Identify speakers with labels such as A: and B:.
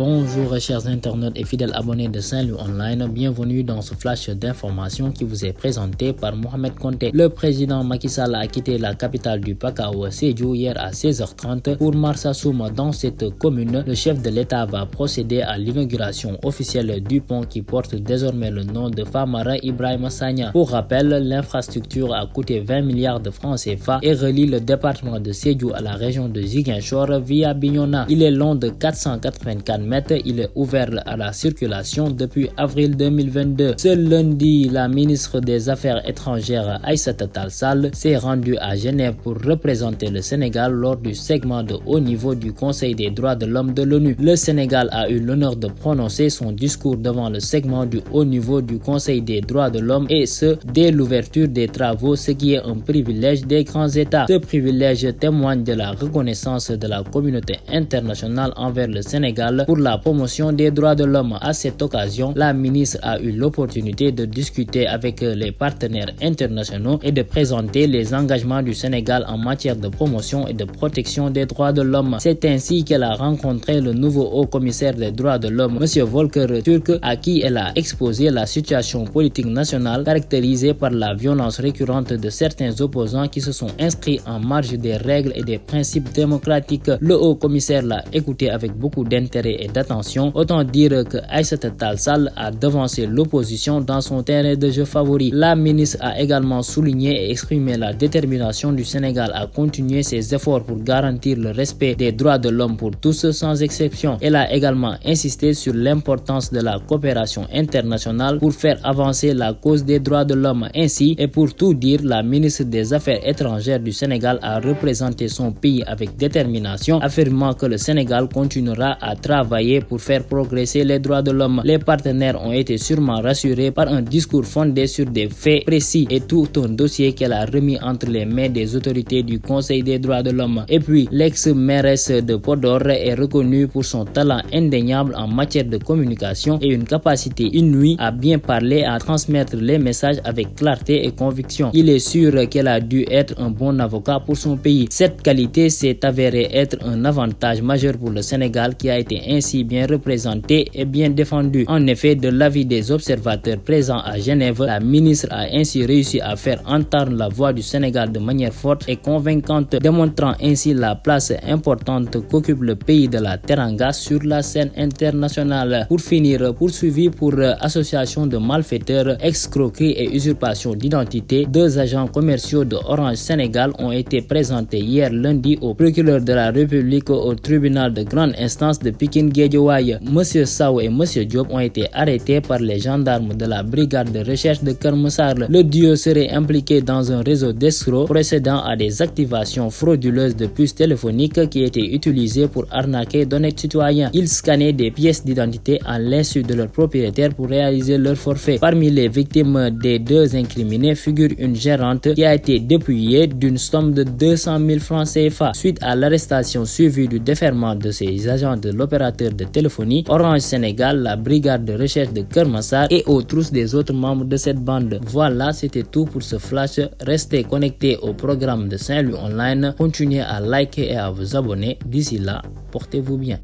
A: Bonjour chers internautes et fidèles abonnés de Saint-Louis Online, bienvenue dans ce flash d'information qui vous est présenté par Mohamed Konté. Le président Macky Sall a quitté la capitale du Pakao, Sédhiou, hier à 16h30 pour Marsassoum. Dans cette commune, le chef de l'État va procéder à l'inauguration officielle du pont qui porte désormais le nom de Famara Ibrahima Sagna. Pour rappel, l'infrastructure a coûté 20 milliards de francs CFA et relie le département de Sédhiou à la région de Ziguinchor via Bignona. Il est long de 484 mètres, il est ouvert à la circulation depuis avril 2022. Ce lundi, la ministre des Affaires étrangères Aïssata Tall Sall s'est rendue à Genève pour représenter le Sénégal lors du segment de haut niveau du Conseil des droits de l'homme de l'ONU. Le Sénégal a eu l'honneur de prononcer son discours devant le segment du haut niveau du Conseil des droits de l'homme et ce, dès l'ouverture des travaux, ce qui est un privilège des grands États. Ce privilège témoigne de la reconnaissance de la communauté internationale envers le Sénégal pour la promotion des droits de l'homme. À cette occasion, la ministre a eu l'opportunité de discuter avec les partenaires internationaux et de présenter les engagements du Sénégal en matière de promotion et de protection des droits de l'homme. C'est ainsi qu'elle a rencontré le nouveau haut commissaire des droits de l'homme, M. Volker Türk, à qui elle a exposé la situation politique nationale caractérisée par la violence récurrente de certains opposants qui se sont inscrits en marge des règles et des principes démocratiques. Le haut commissaire l'a écouté avec beaucoup d'intérêt et d'attention. Autant dire que Aïssata Tall Sall a devancé l'opposition dans son terrain de jeu favori. La ministre a également souligné et exprimé la détermination du Sénégal à continuer ses efforts pour garantir le respect des droits de l'homme pour tous sans exception. Elle a également insisté sur l'importance de la coopération internationale pour faire avancer la cause des droits de l'homme. Ainsi, et pour tout dire, la ministre des Affaires étrangères du Sénégal a représenté son pays avec détermination, affirmant que le Sénégal continuera à travailler pour faire progresser les droits de l'homme. Les partenaires ont été sûrement rassurés par un discours fondé sur des faits précis et tout un dossier qu'elle a remis entre les mains des autorités du Conseil des droits de l'homme. Et puis, l'ex-mairesse de Podor est reconnue pour son talent indéniable en matière de communication et une capacité inouïe à bien parler et à transmettre les messages avec clarté et conviction. Il est sûr qu'elle a dû être un bon avocat pour son pays. Cette qualité s'est avérée être un avantage majeur pour le Sénégal qui a été ainsi bien représenté et bien défendu. En effet, de l'avis des observateurs présents à Genève, la ministre a ainsi réussi à faire entendre la voix du Sénégal de manière forte et convaincante, démontrant ainsi la place importante qu'occupe le pays de la Teranga sur la scène internationale. Pour finir, poursuivi pour association de malfaiteurs, escroquerie et usurpation d'identité, deux agents commerciaux de Orange Sénégal ont été présentés hier lundi au procureur de la République au tribunal de grande instance de Pikine-Guédiawaye. M. Sao et M. Diop ont été arrêtés par les gendarmes de la brigade de recherche de Keur Massar. Le duo serait impliqué dans un réseau d'escrocs procédant à des activations frauduleuses de puces téléphoniques qui étaient utilisées pour arnaquer d'honnêtes citoyens. Ils scannaient des pièces d'identité à l'insu de leurs propriétaires pour réaliser leur forfait. Parmi les victimes des deux incriminés figure une gérante qui a été dépouillée d'une somme de 200 000 francs CFA. Suite à l'arrestation suivie du déferment de ces agents de l'opérateur de téléphonie, Orange Sénégal, la brigade de recherche de Keur Massar et aux trousses des autres membres de cette bande. Voilà, c'était tout pour ce flash. Restez connectés au programme de Saint-Louis Online. Continuez à liker et à vous abonner. D'ici là, portez-vous bien.